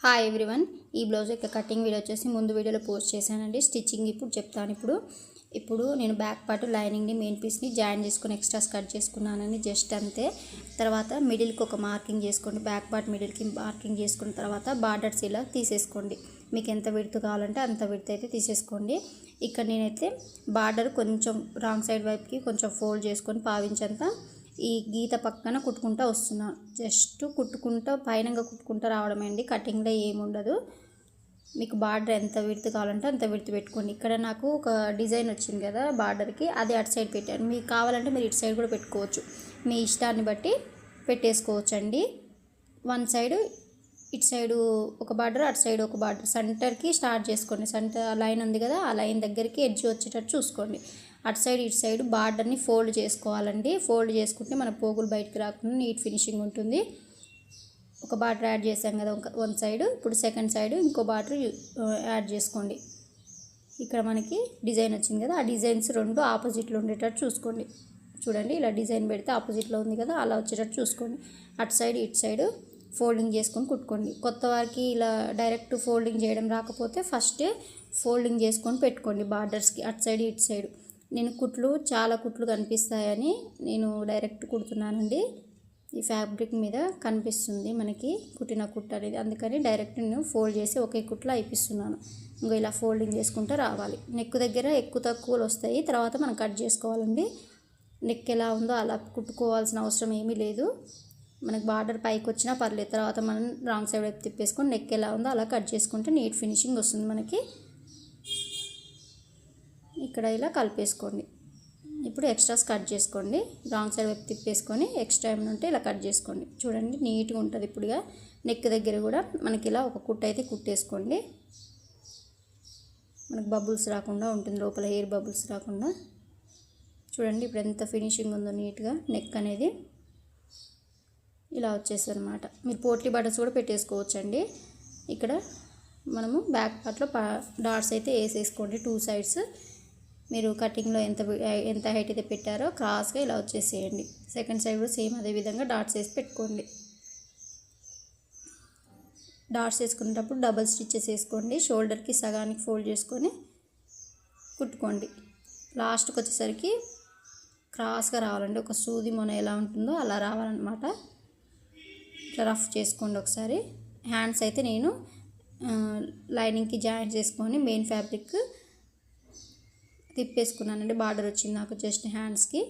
Hi everyone, ఈ blouse యొక్క cutting video వచ్చేసి ముందు వీడియోలో పోస్ట్ చేశానండి. స్టిచ్చింగ్ ఇప్పుడు చెప్తాను. ఇప్పుడు నేను బ్యాక్ పార్ట్ లైనింగ్ని మెయిన్ పీస్ని జాయిన్ చేసుకుని ఎక్స్ట్రాస్ కట్ చేసుకున్నానండి. జస్ట్ అంతే. తర్వాత మిడిల్కి ఒక మార్కింగ్ చేసుకోండి. బ్యాక్ పార్ట్ మిడిల్కి మార్కింగ్ చేసుకున్న తర్వాత బార్డర్స్ ఇలా తీసేసుకోండి. మీకు ఎంత విడ్త్ కావాలంటే అంత విడ్త్ అయితే తీసేసుకోండి. ఇక్కడ నేనైతే బార్డర్ కొంచెం రాంగ్ సైడ్ వైపుకి కొంచెం ఫోల్డ్ చేసుకొని పావించంత ఈ గీత పక్కన కుట్టుకుంటూ వస్తున్నాను. జస్ట్ కుట్టుకుంటూ పైనంగా కుట్టుకుంటూ రావడమే అండి. కటింగ్లో ఏముండదు. మీకు బార్డర్ ఎంత విడ్త్ కావాలంటే అంత విడ్త్ పెట్టుకోండి. ఇక్కడ నాకు ఒక డిజైన్ వచ్చింది కదా బార్డర్కి, అది అటు సైడ్ పెట్టాను. మీకు కావాలంటే మీరు ఇటు సైడ్ కూడా పెట్టుకోవచ్చు. మీ ఇష్టాన్ని బట్టి పెట్టేసుకోవచ్చు అండి. వన్ సైడ్ ఇటు సైడు ఒక బార్డర్, అటు సైడ్ ఒక బార్డర్, సెంటర్కి స్టార్ట్ చేసుకోండి. సెంటర్ లైన్ ఉంది కదా, ఆ లైన్ దగ్గరికి ఎడ్జ్ వచ్చేటట్టు చూసుకోండి. అటు సైడ్ ఇటు సైడ్ బార్డర్ని ఫోల్డ్ చేసుకోవాలండి. ఫోల్డ్ చేసుకుంటే మన పోగులు బయటకు రాకుండా నీట్ ఫినిషింగ్ ఉంటుంది. ఒక బార్డర్ యాడ్ చేసాం కదా వన్ సైడ్, ఇప్పుడు సెకండ్ సైడ్ ఇంకో బార్డర్ యాడ్ చేసుకోండి. ఇక్కడ మనకి డిజైన్ వచ్చింది కదా, ఆ డిజైన్స్ రెండు ఆపోజిట్లో ఉండేటట్టు చూసుకోండి. చూడండి, ఇలా డిజైన్ పెడితే ఆపోజిట్లో ఉంది కదా, అలా వచ్చేటట్టు చూసుకోండి. అటు సైడ్ ఇటు సైడ్ ఫోల్డింగ్ చేసుకొని కుట్టుకోండి. కొత్త వారికి ఇలా డైరెక్ట్ ఫోల్డింగ్ చేయడం రాకపోతే ఫస్టే ఫోల్డింగ్ చేసుకొని పెట్టుకోండి బార్డర్స్కి అటు సైడ్ ఇటు సైడ్. నేను చాలా కుట్లు కనిపిస్తాయని నేను డైరెక్ట్ కుడుతున్నానండి. ఈ ఫ్యాబ్రిక్ మీద కనిపిస్తుంది మనకి కుట్టిన కుట్టు అనేది, అందుకని డైరెక్ట్ నేను ఫోల్డ్ చేసి ఒకే కుట్లో అయిపిస్తున్నాను. ఇంకా ఇలా ఫోల్డింగ్ చేసుకుంటూ రావాలి. నెక్ దగ్గర ఎక్కువ తక్కువలు వస్తాయి, తర్వాత మనం కట్ చేసుకోవాలండి. నెక్ ఎలా ఉందో అలా కుట్టుకోవాల్సిన అవసరం ఏమీ లేదు. మనకు బార్డర్ పైకి వచ్చినా పర్లేదు, తర్వాత మనం రాంగ్ సైడ్ వైపు తిప్పేసుకొని నెక్ ఎలా ఉందో అలా కట్ చేసుకుంటే నీట్ ఫినిషింగ్ వస్తుంది మనకి. ఇక్కడ ఇలా కలిపేసుకోండి. ఇప్పుడు ఎక్స్ట్రాస్ కట్ చేసుకోండి. రాంగ్ సైడ్ వైపు తిప్పేసుకొని ఎక్స్ట్రా ఏమైనా ఉంటే ఇలా కట్ చేసుకోండి. చూడండి, నీట్గా ఉంటుంది. ఇప్పుడుగా నెక్ దగ్గర కూడా మనకి ఇలా ఒక కుట్టు అయితే కుట్టేసుకోండి. మనకు బబుల్స్ రాకుండా ఉంటుంది, లోపల ఎయిర్ బబుల్స్ రాకుండా. చూడండి ఇప్పుడు ఎంత ఫినిషింగ్ ఉందో నీట్గా నెక్ అనేది. ఇలా వచ్చేస్తుంది అనమాట. మీరు పోట్లీ బటన్స్ కూడా పెట్టేసుకోవచ్చు అండి. ఇక్కడ మనము బ్యాక్ పార్ట్లో డాట్స్ అయితే వేసేసుకోండి 2 సైడ్స్. మీరు కటింగ్లో ఎంత హైట్ అయితే పెట్టారో క్రాస్గా ఇలా వచ్చేసేయండి. సెకండ్ సైడ్ కూడా సేమ్ అదే విధంగా డాట్స్ వేసి పెట్టుకోండి. డాట్స్ వేసుకునేటప్పుడు డబల్ స్టిచ్చెస్ వేసుకోండి. షోల్డర్కి సగానికి ఫోల్డ్ చేసుకొని కుట్టుకోండి. లాస్ట్కి వచ్చేసరికి క్రాస్గా రావాలండి. ఒక సూది మొన ఎలా ఉంటుందో అలా రావాలన్నమాట. ఇట్లా రఫ్ చేసుకోండి ఒకసారి. హ్యాండ్స్ అయితే నేను లైనింగ్కి జాయిన్ చేసుకొని మెయిన్ ఫ్యాబ్రిక్ తిప్పేసుకున్నానండి. బార్డర్ వచ్చింది నాకు జస్ట్ హ్యాండ్స్కి.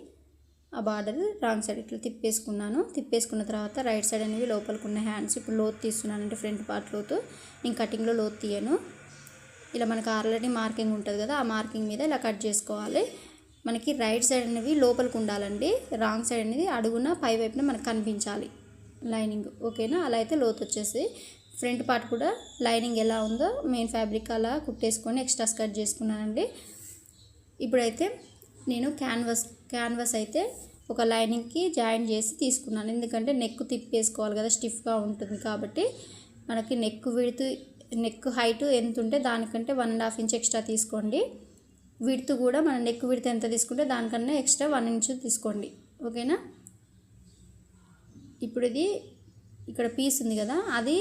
ఆ బార్డర్ రాంగ్ సైడ్ ఇట్లా తిప్పేసుకున్నాను. తిప్పేసుకున్న తర్వాత రైట్ సైడ్ అనేవి లోపలికి ఉన్న హ్యాండ్స్ ఇప్పుడు లోతు తీస్తున్నానంటే ఫ్రంట్ పార్ట్ లోతు. నేను కటింగ్లో లోతు తీయను. ఇలా మనకు ఆల్రెడీ మార్కింగ్ ఉంటుంది కదా, ఆ మార్కింగ్ మీద ఇలా కట్ చేసుకోవాలి. మనకి రైట్ సైడ్ అనేవి లోపలికి ఉండాలండి. రాంగ్ సైడ్ అనేది అడుగున పై వైపున మనకు కనిపించాలి లైనింగ్. ఓకేనా? అలా అయితే లోతు వచ్చేసి ఫ్రంట్ పార్ట్ కూడా లైనింగ్ ఎలా ఉందో మెయిన్ ఫ్యాబ్రిక్ అలా కుట్టేసుకొని ఎక్స్ట్రాస్ కట్ చేసుకున్నానండి. ఇప్పుడైతే నేను క్యాన్వాస్ అయితే ఒక లైనింగ్కి జాయిన్ చేసి తీసుకున్నాను. ఎందుకంటే నెక్ తిప్పేసుకోవాలి కదా, స్టిఫ్గా ఉంటుంది కాబట్టి. మనకి నెక్ హైట్ ఎంత ఉంటే దానికంటే 1.5 ఇంచ్ ఎక్స్ట్రా తీసుకోండి. విడ్త్ కూడా మన నెక్ విడ్త్ ఎంత తీసుకుంటే దానికన్నా ఎక్స్ట్రా 1 ఇంచ్ తీసుకోండి. ఓకేనా? ఇప్పుడు ఇది ఇక్కడ పీస్ ఉంది కదా, అది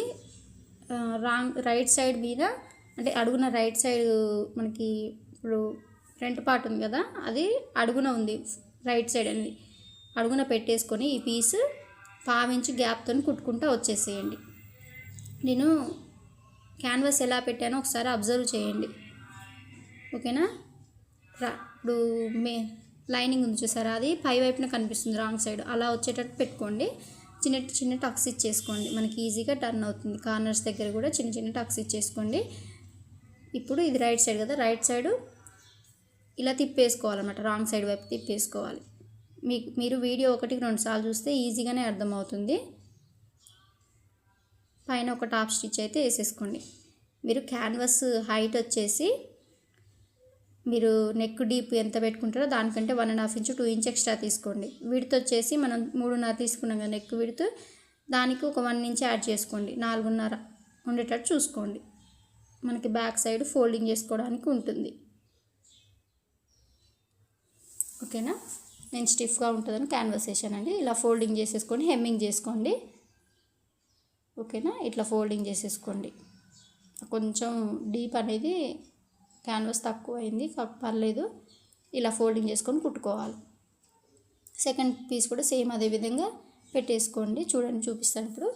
రైట్ సైడ్ మీద అంటే అడుగున రైట్ సైడ్ మనకి ఇప్పుడు ఫ్రంట్ పార్ట్ ఉంది కదా, అది అడుగున ఉంది రైట్ సైడ్ అనేది. అడుగున పెట్టేసుకొని ఈ పీస్ 1/2 ఇంచ్ గ్యాప్తో కుట్టుకుంటూ వచ్చేసేయండి. నేను క్యాన్వాస్ ఎలా పెట్టానో ఒకసారి అబ్జర్వ్ చేయండి. ఓకేనా? ఇప్పుడు లైనింగ్ ఉంది చూసారా, అది పై వైపున కనిపిస్తుంది రాంగ్ సైడ్, అలా వచ్చేటట్టు పెట్టుకోండి. చిన్న టక్స్ ఇచ్చేసుకోండి, మనకి ఈజీగా టర్న్ అవుతుంది. కార్నర్స్ దగ్గర కూడా చిన్న టక్స్ ఇచ్చేసుకోండి. ఇప్పుడు ఇది రైట్ సైడ్ కదా, రైట్ సైడ్ ఇలా తిప్పేసుకోవాలన్నమాట. రాంగ్ సైడ్ వైపు తిప్పేసుకోవాలి. మీరు వీడియో 1-2 సార్లు చూస్తే ఈజీగానే అర్థమవుతుంది. పైన ఒక టాప్ స్టిచ్ అయితే వేసేసుకోండి. మీరు క్యాన్వాస్ హైట్ వచ్చేసి మీరు నెక్ డీప్ ఎంత పెట్టుకుంటారో దానికంటే 1.5 ఇంచ్ 2 ఇంచ్ ఎక్స్ట్రా తీసుకోండి. విడ్త్ వచ్చేసి మనం 3.5 తీసుకున్నాం కదా నెక్ విడ్త్, దానికి ఒక 1 ఇంచ్ యాడ్ చేసుకోండి. 4.5 ఉండేటట్టు చూసుకోండి. మనకి బ్యాక్ సైడ్ ఫోల్డింగ్ చేసుకోవడానికి ఉంటుంది. ఓకేనా? నేను స్టిఫ్గా ఉంటుందని క్యాన్వాస్ వేసానండి. ఇలా ఫోల్డింగ్ చేసేసుకొని హెమ్మింగ్ చేసుకోండి. ఓకేనా. ఇట్లా ఫోల్డింగ్ చేసేసుకోండి. కొంచెం డీప్ అనేది క్యాన్వాస్ తక్కువ అయింది, పర్లేదు. ఇలా ఫోల్డింగ్ చేసుకొని కుట్టుకోవాలి. సెకండ్ పీస్ కూడా సేమ్ అదే విధంగా పెట్టేసుకోండి. చూడండి, చూపిస్తాను ఇప్పుడు.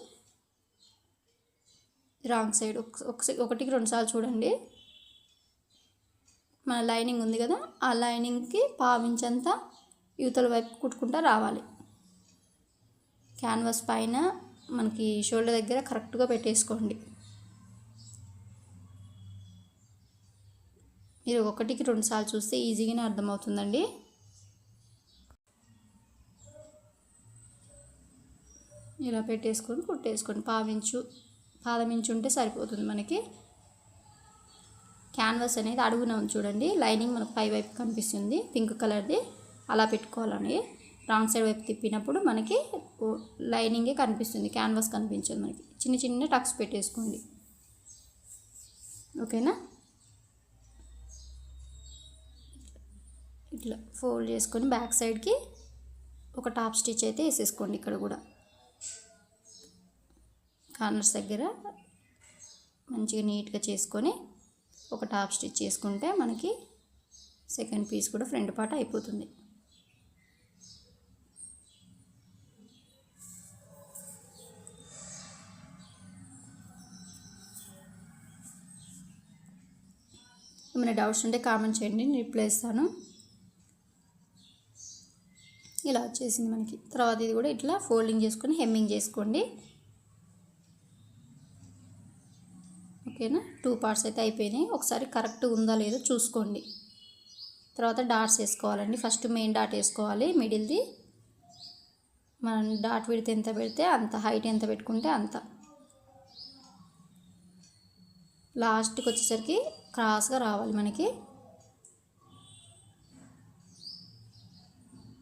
రాంగ్ సైడ్ ఒకటికి 2 సార్లు చూడండి. మన లైనింగ్ ఉంది కదా, ఆ లైనింగ్కి పావించంతా యువతల వైపు కుట్టుకుంటూ రావాలి. క్యాన్వాస్ పైన మనకి షోల్డర్ దగ్గర కరెక్ట్గా పెట్టేసుకోండి. మీరు ఒకటికి 2 సార్లు చూస్తే ఈజీగానే అర్థమవుతుందండి. ఇలా పెట్టేసుకొని కుట్టేసుకోండి. పాదం ఇంచు ఉంటే సరిపోతుంది మనకి. క్యాన్వాస్ అనేది అడుగున ఉంది చూడండి, లైనింగ్ మనకు పై వైపు కనిపిస్తుంది పింక్ కలర్ది. అలా పెట్టుకోవాలండి. రాంగ్ సైడ్ వైపు తిప్పినప్పుడు మనకి లైనింగే కనిపిస్తుంది, క్యాన్వాస్ కనిపించదు మనకి. చిన్న చిన్న టక్స్ పెట్టేసుకోండి. ఓకేనా. ఇట్లా ఫోల్డ్ చేసుకొని బ్యాక్ సైడ్కి ఒక టాప్ స్టిచ్ అయితే వేసేసుకోండి. ఇక్కడ కూడా కార్నర్స్ దగ్గర మంచిగా నీట్గా చేసుకొని ఒక టాప్ స్టిచ్ చేసుకుంటే మనకి సెకండ్ పీస్ కూడా ఫ్రంట్ పార్ట్ అయిపోతుంది. ఏమైనా డౌట్స్ ఉంటే కామెంట్ చేయండి, నేను రిప్లై ఇస్తాను. ఇలా వచ్చేసింది మనకి. తర్వాత ఇది కూడా ఇట్లా ఫోల్డింగ్ చేసుకొని హెమ్మింగ్ చేసుకోండి. ఓకేనా. 2 పార్ట్స్ అయితే అయిపోయినాయి. ఒకసారి కరెక్ట్గా ఉందా లేదో చూసుకోండి. తర్వాత డాట్స్ వేసుకోవాలండి. ఫస్ట్ మెయిన్ డాట్ వేసుకోవాలి, మిడిల్ది. మనం డాట్ విడ్త్ ఎంత పెడితే అంత, హైట్ ఎంత పెట్టుకుంటే అంత. లాస్ట్కి వచ్చేసరికి క్రాస్గా రావాలి మనకి.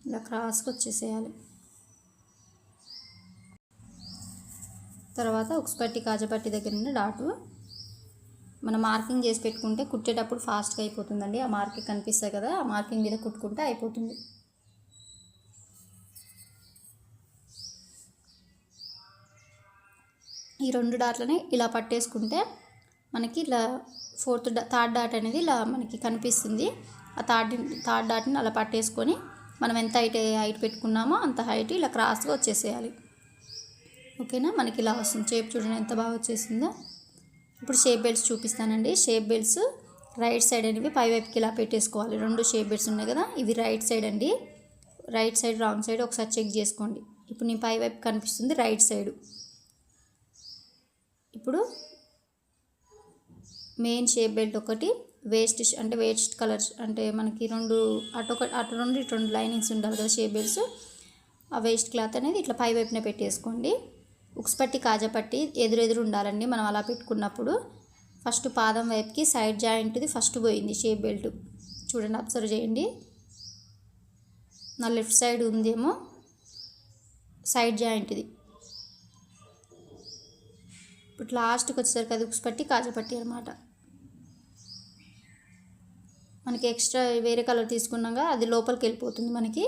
ఇలా క్రాస్గా వచ్చేసేయాలి. తర్వాత ఉక్స్పట్టి కాజపట్టి దగ్గర నుండి డాటు మనం మార్కింగ్ చేసి పెట్టుకుంటే కుట్టేటప్పుడు ఫాస్ట్గా అయిపోతుందండి. ఆ మార్కింగ్ కనిపిస్తాయి కదా, ఆ మార్కింగ్ మీద కుట్టుకుంటే అయిపోతుంది. ఈ 2 డాట్లని ఇలా పట్టేసుకుంటే మనకి ఇలా థర్డ్ డాట్ అనేది ఇలా మనకి కనిపిస్తుంది. ఆ థర్డ్ డాట్ని అలా పట్టేసుకొని మనం ఎంత హైట్ పెట్టుకున్నామో అంత హైట్ ఇలా క్రాస్గా వచ్చేసేయాలి. ఓకేనా. మనకి ఇలా వస్తుంది. షేప్ చూడండి ఎంత బాగా వచ్చేసిందో. ఇప్పుడు షేప్ బెల్ట్స్ చూపిస్తానండి. షేప్ బెల్ట్స్ రైట్ సైడ్ అనేవి పై వైపుకి ఇలా పెట్టేసుకోవాలి. 2 షేప్ బెల్ట్స్ ఉన్నాయి కదా, ఇవి రైట్ సైడ్ అండి. రైట్ సైడ్ రాంగ్ సైడ్ ఒకసారి చెక్ చేసుకోండి. ఇప్పుడు నీ పై వైపు కనిపిస్తుంది రైట్ సైడ్. ఇప్పుడు మెయిన్ షేప్ బెల్ట్ ఒకటి, వేస్ట్ కలర్స్ అంటే మనకి 2 అటు 2 ఇటు 2 లైనింగ్స్ ఉండాలి కదా షేప్ బెల్ట్స్. ఆ వేస్ట్ క్లాత్ అనేది ఇట్లా పై వైపున పెట్టేసుకోండి. ఉక్స్పట్టి కాజపట్టి ఎదురెదురు ఉండాలండి మనం అలా పెట్టుకున్నప్పుడు. ఫస్ట్ పాదం వైపుకి సైడ్ జాయింట్ది ఫస్ట్ పోయింది షేప్ బెల్ట్. చూడండి, అబ్జర్వ్ చేయండి. నా లెఫ్ట్ సైడ్ ఉందేమో సైడ్ జాయింట్ది. ఇప్పుడు లాస్ట్కి వచ్చేసరికి అది ఉక్స్పట్టి కాజపట్టి అనమాట. మనకి ఎక్స్ట్రా వేరే కలర్ తీసుకున్నాక అది లోపలికి వెళ్ళిపోతుంది మనకి.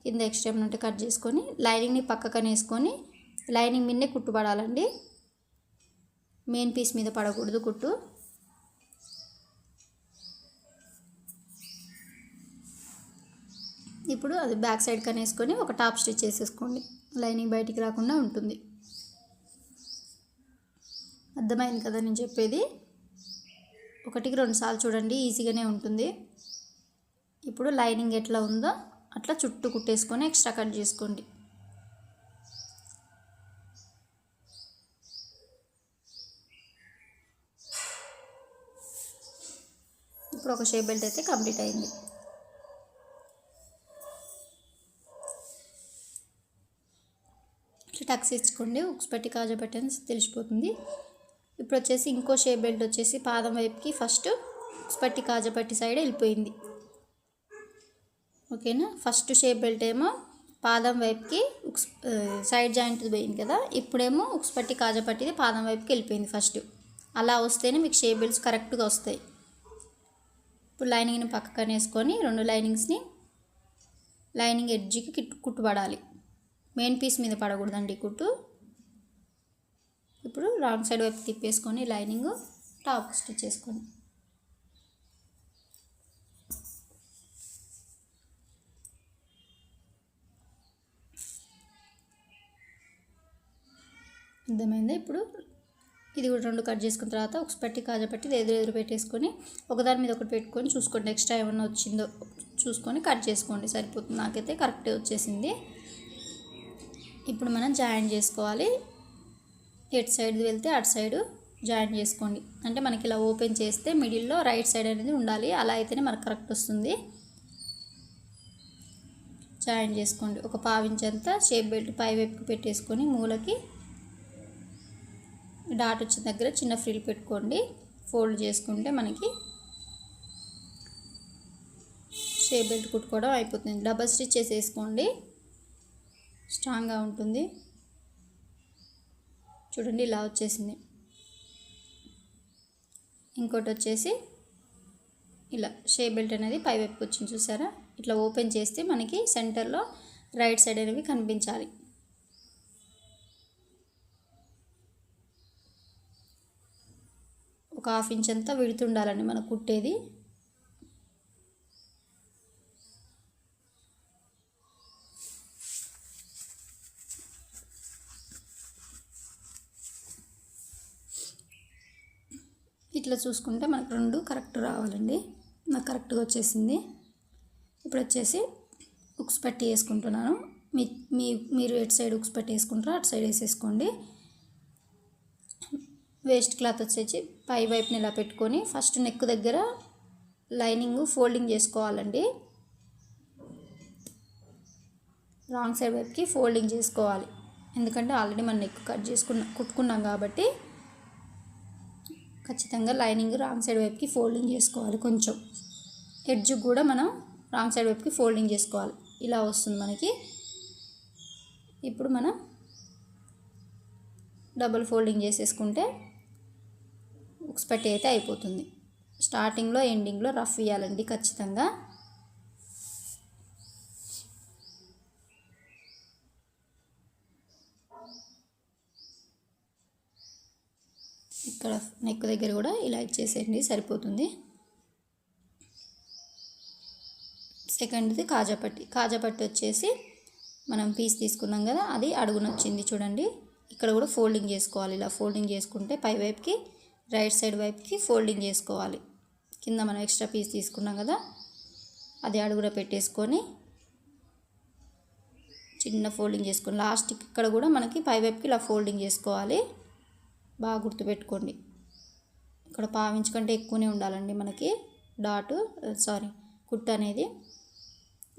కింద ఎక్స్ట్రా ఉంటే కట్ చేసుకొని లైనింగ్ని పక్కకనే వేసుకొని లైనింగ్ మీదనే కుట్టు పడాలండి. మెయిన్ పీస్ మీద పడకూడదు కుట్టు. ఇప్పుడు అది బ్యాక్ సైడ్ కనేసుకొని ఒక టాప్ స్టిచ్ చేసేసుకోండి. లైనింగ్ బయటికి రాకుండా ఉంటుంది. అర్థమైంది కదా నేను చెప్పేది. ఒకటికి 2 సార్లు చూడండి, ఈజీగానే ఉంటుంది. ఇప్పుడు లైనింగ్ ఎట్లా ఉందో అట్లా చుట్టూ కుట్టేసుకొని ఎక్స్ట్రా కట్ చేసుకోండి. ఇప్పుడు ఒక షేప్ బెల్ట్ అయితే కంప్లీట్ అయింది. ఇట్లా టక్స్ ఇచ్చుకోండి. ఉక్స్పట్టి కాజపట్టి అని తెలిసిపోతుంది. ఇప్పుడు వచ్చేసి ఇంకో షేప్ బెల్ట్ వచ్చేసి పాదం వైపుకి ఫస్ట్ ఉక్స్పట్టి కాజపట్టి సైడ్ వెళ్ళిపోయింది. ఓకేనా. ఫస్ట్ షేప్ బెల్ట్ ఏమో పాదం వైపుకి సైడ్ జాయింట్ పోయింది కదా, ఇప్పుడేమో ఉక్స్పట్టి కాజపట్టిది పాదం వైపుకి వెళ్ళిపోయింది ఫస్ట్. అలా వస్తేనే మీకు షేప్ బెల్ట్స్ కరెక్ట్గా వస్తాయి. ఇప్పుడు లైనింగ్ని పక్కన వేసుకొని 2 లైనింగ్స్ని లైనింగ్ ఎడ్జ్కి కుట్టుపడాలి. మెయిన్ పీస్ మీద పడకూడదండి కుట్టు. ఇప్పుడు రాంగ్ సైడ్ వైపు తిప్పేసుకొని లైనింగ్ టాప్ స్టిచ్ చేసుకోండి. అర్థమైందా? ఇప్పుడు ఇది కూడా 2 కట్ చేసుకున్న తర్వాత ఒక పట్టి కాజా పట్టి ఎదురు పెట్టేసుకొని ఒకదాని మీద ఒకటి పెట్టుకొని చూసుకోండి. ఎక్స్ట్రా ఏమన్నా వచ్చిందో చూసుకొని కట్ చేసుకోండి, సరిపోతుంది. నాకైతే కరెక్టే వచ్చేసింది. ఇప్పుడు మనం జాయిన్ చేసుకోవాలి. ఎటు సైడ్ వెళ్తే అటు సైడు జాయిన్ చేసుకోండి. అంటే మనకి ఇలా ఓపెన్ చేస్తే మిడిల్లో రైట్ సైడ్ అనేది ఉండాలి, అలా అయితేనే మనకు కరెక్ట్ వస్తుంది. జాయిన్ చేసుకోండి. ఒక పావించంతా షేప్ బెల్ట్ పై వైపుకి పెట్టేసుకొని మూలకి డాట్ వచ్చిన దగ్గర చిన్న ఫ్రిల్ పెట్టుకోండి. ఫోల్డ్ చేసుకుంటే మనకి షేప్ బెల్ట్ కుట్టుకోవడం అయిపోతుంది. డబల్ స్టిచ్ చేసేసుకోండి, స్ట్రాంగ్గా ఉంటుంది. చూడండి ఇలా వచ్చేసింది. ఇంకోటి వచ్చేసి ఇలా షేప్ బెల్ట్ అనేది పై వైపుకి వచ్చింది, చూసారా? ఇట్లా ఓపెన్ చేస్తే మనకి సెంటర్లో రైట్ సైడ్ అనేవి కనిపించాలి. ఒక 1/2 ఇంచ్ అంతా విడుతుండాలండి మనం కుట్టేది. ఇట్లా చూసుకుంటే మనకు 2 కరెక్ట్ రావాలండి. నాకు కరెక్ట్గా వచ్చేసింది. ఇప్పుడు వచ్చేసి ఉక్స్ పట్టి వేసుకుంటున్నాను. మీరు ఎటు సైడ్ ఉక్స్ పట్టి వేసుకుంటారో అటు సైడ్ వేసేసుకోండి. వేస్ట్ క్లాత్ వచ్చేసి పై వైపుని ఇలా పెట్టుకొని ఫస్ట్ నెక్ దగ్గర లైనింగ్ ఫోల్డింగ్ చేసుకోవాలండి. రాంగ్ సైడ్ వైపుకి ఫోల్డింగ్ చేసుకోవాలి, ఎందుకంటే ఆల్రెడీ మనం నెక్ కుట్టుకున్నాం కాబట్టి ఖచ్చితంగా లైనింగ్ రాంగ్ సైడ్ వైపుకి ఫోల్డింగ్ చేసుకోవాలి. కొంచెం ఎడ్జ్ కూడా మనం రాంగ్ సైడ్ వైపుకి ఫోల్డింగ్ చేసుకోవాలి. ఇలా వస్తుంది మనకి. ఇప్పుడు మనం డబుల్ ఫోల్డింగ్ చేసేసుకుంటే ఉక్స్ పట్టి అయితే అయిపోతుంది. స్టార్టింగ్లో ఎండింగ్లో రఫ్ ఇవ్వాలండి ఖచ్చితంగా. ఇక్కడ నెక్ దగ్గర కూడా ఇలా ఇచ్చేసేయండి, సరిపోతుంది. సెకండ్ది కాజా పట్టి వచ్చేసి మనం పీస్ తీసుకున్నాం కదా, అది అడుగునొచ్చింది చూడండి. ఇక్కడ కూడా ఫోల్డింగ్ చేసుకోవాలి. ఇలా ఫోల్డింగ్ చేసుకుంటే పై వైపుకి రైట్ సైడ్ వైపుకి ఫోల్డింగ్ చేసుకోవాలి. కింద మనం ఎక్స్ట్రా పీస్ తీసుకున్నాం కదా, అది అడుగున పెట్టేసుకొని చిన్న ఫోల్డింగ్ చేసుకొని లాస్ట్కి ఇక్కడ కూడా మనకి పై వైపుకి ఇలా ఫోల్డింగ్ చేసుకోవాలి. బాగా గుర్తుపెట్టుకోండి. ఇక్కడ 1/2 ఇంచ్ కంటే ఎక్కువనే ఉండాలండి మనకి కుట్టు అనేది.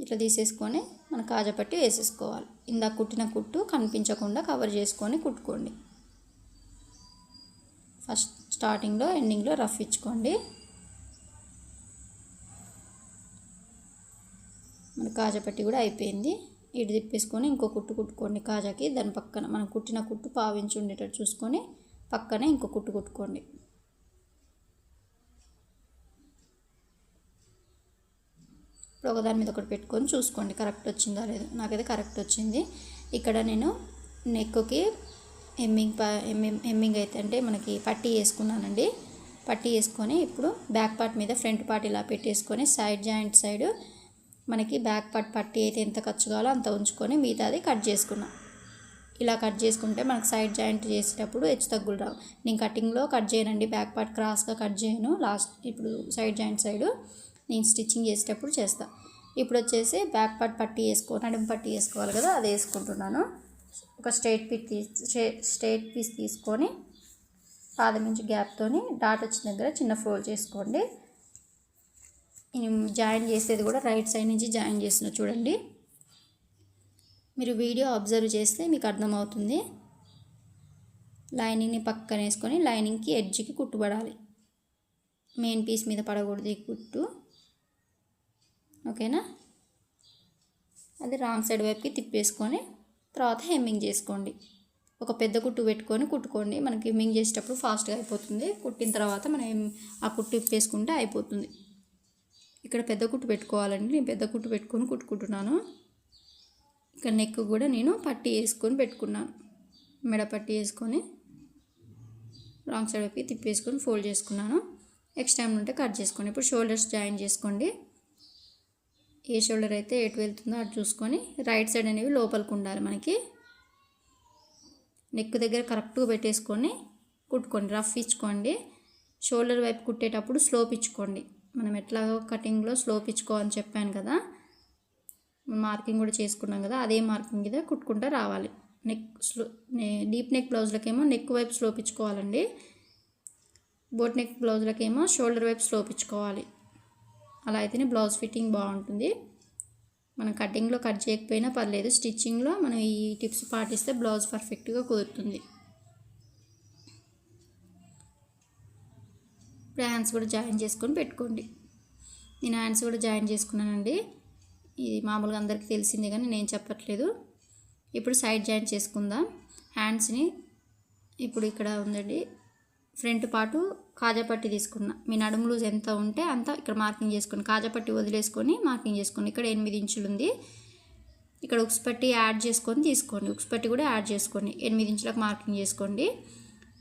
ఇట్లా తీసేసుకొని మన కాజా పట్టి వేసేసుకోవాలి. ఇందాక కుట్టిన కుట్టు కనిపించకుండా కవర్ చేసుకొని కుట్టుకోండి. ఫస్ట్ స్టార్టింగ్లో ఎండింగ్లో రఫ్ ఇచ్చుకోండి. మన కాజా పట్టి కూడా అయిపోయింది. ఇటు తిప్పేసుకొని ఇంకో కుట్టు కుట్టుకోండి కాజాకి. దాని పక్కన మనం కుట్టిన కుట్టు 1/2 ఇంచ్ ఉండేటట్టు చూసుకొని పక్కనే ఇంకో కుట్టు కుట్టుకోండి. ఇప్పుడు ఒకదాని మీద ఒకటి పెట్టుకొని చూసుకోండి కరెక్ట్ వచ్చిందా లేదు. నాకైతే కరెక్ట్ వచ్చింది. ఇక్కడ నేను నెక్కి హెమ్మింగ్ అయితే అంటే మనకి పట్టీ వేసుకున్నానండి. పట్టీ వేసుకొని ఇప్పుడు బ్యాక్ పార్ట్ మీద ఫ్రంట్ పార్ట్ ఇలా పెట్టేసుకొని సైడ్ జాయింట్ సైడ్ మనకి బ్యాక్ పార్ట్ పట్టీ అయితే ఎంత ఖర్చు కావాలో అంత ఉంచుకొని మిగతాది కట్ చేసుకున్నాం. ఇలా కట్ చేసుకుంటే మనకు సైడ్ జాయింట్ చేసేటప్పుడు హెచ్చు తగ్గులు రావు. నేను కటింగ్లో కట్ చేయనండి, బ్యాక్ పార్ట్ క్రాస్గా కట్ చేయను. ఇప్పుడు సైడ్ జాయింట్ సైడ్ నేను స్టిచ్చింగ్ చేసేటప్పుడు చేస్తాను. ఇప్పుడు వచ్చేసి బ్యాక్ పార్ట్ పట్టీ నడుము పట్టీ వేసుకోవాలి కదా, అది వేసుకుంటున్నాను. ఒక స్ట్రైట్ పీస్ తీసుకొని 1/2 ఇంచ్ గ్యాప్తోని డాట్ వచ్చిన దగ్గర చిన్న ఫోల్డ్ చేసుకోండి. జాయిన్ చేసేది కూడా రైట్ సైడ్ నుంచి జాయిన్ చేస్తున్నా చూడండి. మీరు వీడియో అబ్జర్వ్ చేస్తే మీకు అర్థమవుతుంది. లైనింగ్ని పక్కన వేసుకొని లైనింగ్కి ఎడ్జ్కి కుట్టుబడాలి. మెయిన్ పీస్ మీద పడకూడదు ఈ కుట్టు, ఓకేనా? అది రాంగ్ సైడ్ వైపుకి తిప్పేసుకొని తర్వాత హెమ్మింగ్ చేసుకోండి. ఒక పెద్ద కుట్టు పెట్టుకొని కుట్టుకోండి. మనకి హెమ్మింగ్ చేసేటప్పుడు ఫాస్ట్గా అయిపోతుంది. కుట్టిన తర్వాత మనం ఆ కుట్టు తిప్పేసుకుంటే అయిపోతుంది. ఇక్కడ పెద్ద కుట్టు పెట్టుకోవాలండి. నేను పెద్ద కుట్టు పెట్టుకొని కుట్టుకుంటున్నాను. ఇక్కడ నెక్ కూడా నేను పట్టీ వేసుకొని పెట్టుకున్నాను. మెడ పట్టీ వేసుకొని రాంగ్ సైడ్ వైపుకి తిప్పేసుకొని ఫోల్డ్ చేసుకున్నాను. ఎక్స్ట్రా ఉంటే కట్ చేసుకోండి. ఇప్పుడు షోల్డర్స్ జాయిన్ చేసుకోండి. ఏ షోల్డర్ అయితే ఎటు వెళ్తుందో అటు చూసుకొని రైట్ సైడ్ అనేవి లోపలికి ఉండాలి. మనకి నెక్ దగ్గర కరెక్ట్గా పెట్టేసుకొని కుట్టుకోండి, రఫ్ ఇచ్చుకోండి. షోల్డర్ వైపు కుట్టేటప్పుడు స్లోప్ ఇచ్చుకోండి. మనం ఎట్లాగో కటింగ్లో స్లోప్ ఇచ్చుకోవాలని చెప్పాను కదా, మార్కింగ్ కూడా చేసుకున్నాం కదా, అదే మార్కింగ్ మీద కుట్టుకుంటూ రావాలి. డీప్ నెక్ బ్లౌజ్లకేమో నెక్ వైపు స్లోప్ ఇచ్చుకోవాలండి. బోట్ నెక్ బ్లౌజ్లకేమో షోల్డర్ వైపు స్లోప్ ఇచ్చుకోవాలి. అలా అయితేనే బ్లౌజ్ ఫిట్టింగ్ బాగుంటుంది. మనం కటింగ్లో కట్ చేయకపోయినా పర్లేదు, స్టిచ్చింగ్లో మనం ఈ టిప్స్ పాటిస్తే బ్లౌజ్ పర్ఫెక్ట్గా కుదురుతుంది. ఇప్పుడు హ్యాండ్స్ కూడా జాయిన్ చేసుకొని పెట్టుకోండి. నేను హ్యాండ్స్ కూడా జాయిన్ చేసుకున్నానండి. ఇది మామూలుగా అందరికీ తెలిసిందే కానీ నేను చెప్పట్లేదు. ఇప్పుడు సైడ్ జాయిన్ చేసుకుందాం హ్యాండ్స్ని. ఇప్పుడు ఇక్కడ ఉందండి ఫ్రంట్ పార్టు కాజాపట్టి తీసుకున్నా. మీ నడుము లూజ్ ఎంత ఉంటే అంత ఇక్కడ మార్కింగ్ చేసుకోండి. కాజాపట్టి వదిలేసుకొని మార్కింగ్ చేసుకోండి. ఇక్కడ 8 ఇంచులు ఉంది. ఇక్కడ ఉక్స్ పట్టి యాడ్ చేసుకొని తీసుకోండి. ఉక్స్ పట్టి కూడా యాడ్ చేసుకోండి. 8 ఇంచులకు మార్కింగ్ చేసుకోండి.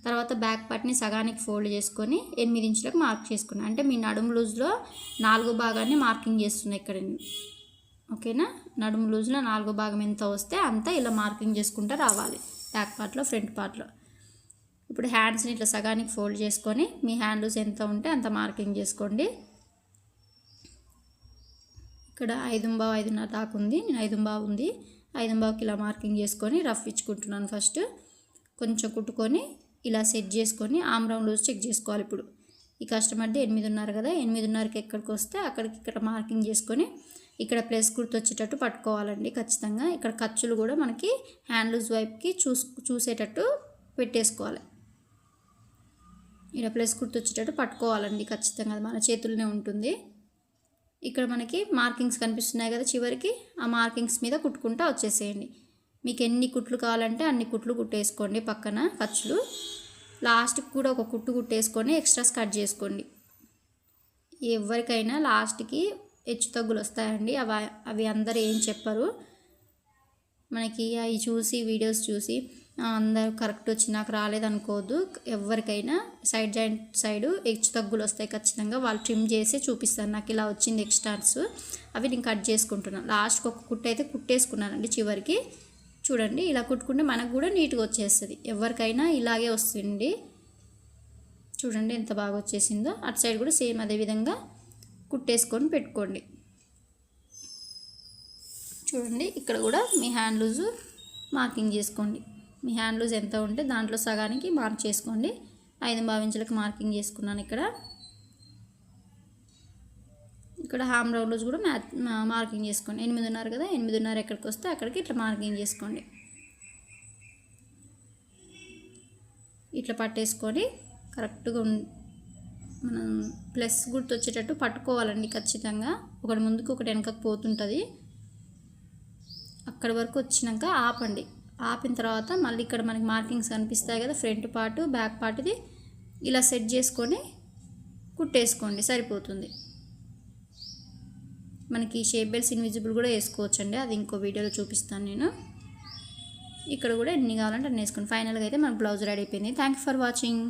తర్వాత బ్యాక్ పార్ట్ని సగానికి ఫోల్డ్ చేసుకొని 8 ఇంచులకు మార్క్ చేసుకోండి. అంటే మీ నడుము లూజ్లో 4 భాగాన్ని మార్కింగ్ చేస్తున్నాయి ఇక్కడ. ఓకేనా? నడుము లూజ్లో 4 భాగం ఎంత వస్తే అంతా ఇలా మార్కింగ్ చేసుకుంటూ రావాలి బ్యాక్ పార్ట్లో, ఫ్రంట్ పార్ట్లో. ఇప్పుడు హ్యాండ్స్ని ఇట్లా సగానికి ఫోల్డ్ చేసుకొని మీ హ్యాండ్ లూజ్ ఎంత ఉంటే అంత మార్కింగ్ చేసుకోండి. ఇక్కడ 5.5, 5.5 దాకా ఉంది. నేను 5.5 ఉంది. 5.5కి ఇలా మార్కింగ్ చేసుకొని రఫ్ ఇచ్చుకుంటున్నాను. ఫస్ట్ కొంచెం కుట్టుకొని ఇలా సెట్ చేసుకొని ఆమ్ రౌండ్ లూజ్ చెక్ చేసుకోవాలి. ఇప్పుడు ఈ కస్టమర్ది 8.5 కదా, 8.5కి ఎక్కడికి వస్తే అక్కడికి ఇక్కడ మార్కింగ్ చేసుకొని ఇక్కడ ప్లస్ గుర్తు వచ్చేటట్టు పట్టుకోవాలండి ఖచ్చితంగా. ఇక్కడ ఖర్చులు కూడా మనకి హ్యాండ్ లూజ్ వైపుకి చూసేటట్టు పెట్టేసుకోవాలి. ఇలా ప్లస్ గుర్తు వచ్చేటట్టు పట్టుకోవాలండి ఖచ్చితంగా, అది మన చేతుల్లోనే ఉంటుంది. ఇక్కడ మనకి మార్కింగ్స్ కనిపిస్తున్నాయి కదా చివరికి, ఆ మార్కింగ్స్ మీద కుట్టుకుంటూ వచ్చేసేయండి. మీకు ఎన్ని కుట్లు కావాలంటే అన్ని కుట్లు కుట్టేసుకోండి. పక్కన ఖర్చులు లాస్ట్కి కూడా ఒక కుట్టు కుట్టేసుకొని ఎక్స్ట్రాస్ కట్ చేసుకోండి. ఎవరికైనా లాస్ట్కి హెచ్చు తగ్గులు వస్తాయండి. అవి అందరూ ఏం చెప్పరు మనకి. అవి చూసి వీడియోస్ చూసి అందరూ కరెక్ట్ వచ్చి నాకు రాలేదనుకోవద్దు. ఎవరికైనా సైడ్ జాయింట్ సైడు హెచ్చు తగ్గులు వస్తాయి ఖచ్చితంగా. వాళ్ళు ట్రిమ్ చేసి చూపిస్తారు. నాకు ఇలా వచ్చింది ఎక్స్ట్రాస్, అవి నేను కట్ చేసుకుంటున్నాను. లాస్ట్కి ఒక కుట్టు అయితే కుట్టేసుకున్నానండి చివరికి. చూడండి ఇలా కుట్టుకుంటే మనకు కూడా నీట్గా వచ్చేస్తుంది. ఎవరికైనా ఇలాగే వస్తుంది. చూడండి ఎంత బాగా వచ్చేసిందో. అటు సైడ్ కూడా సేమ్ అదే విధంగా కుట్టేసుకొని పెట్టుకోండి. చూడండి ఇక్కడ కూడా మీ హ్యాండ్ లూజు మార్కింగ్ చేసుకోండి. మీ హ్యాండ్ లూజ్ ఎంత ఉంటే దాంట్లో సగానికి మార్క్ చేసుకోండి. 5.5 ఇంచులకు మార్కింగ్ చేసుకున్నాను. ఇక్కడ హామ్ రౌండ్ లూజ్ కూడా మార్కింగ్ చేసుకోండి. 8.5 కదా, 8.5 ఎక్కడికి వస్తే అక్కడికి ఇట్లా మార్కింగ్ చేసుకోండి. ఇట్లా పట్టేసుకొని కరెక్ట్గా మనం ప్లస్ గుర్తు వచ్చేటట్టు పట్టుకోవాలండి ఖచ్చితంగా. ఒకటి ముందుకు ఒకటి వెనకకు పోతుంటుంది. అక్కడి వరకు వచ్చినాక ఆపండి. ఆపిన తర్వాత మళ్ళీ ఇక్కడ మనకి మార్కింగ్స్ కనిపిస్తాయి కదా, ఫ్రంట్ పార్ట్ బ్యాక్ పార్ట్ది ఇలా సెట్ చేసుకొని కుట్టేసుకోండి, సరిపోతుంది. మనకి షేప్ బెల్ట్స్ ఇన్విజిబుల్ కూడా వేసుకోవచ్చండి, అది ఇంకో వీడియోలో చూపిస్తాను నేను. ఇక్కడ కూడా ఎన్ని కావాలంటే అన్ని వేసుకోండి. ఫైనల్గా అయితే మన బ్లౌజ్ రెడీ అయిపోయింది. Thank you for watching.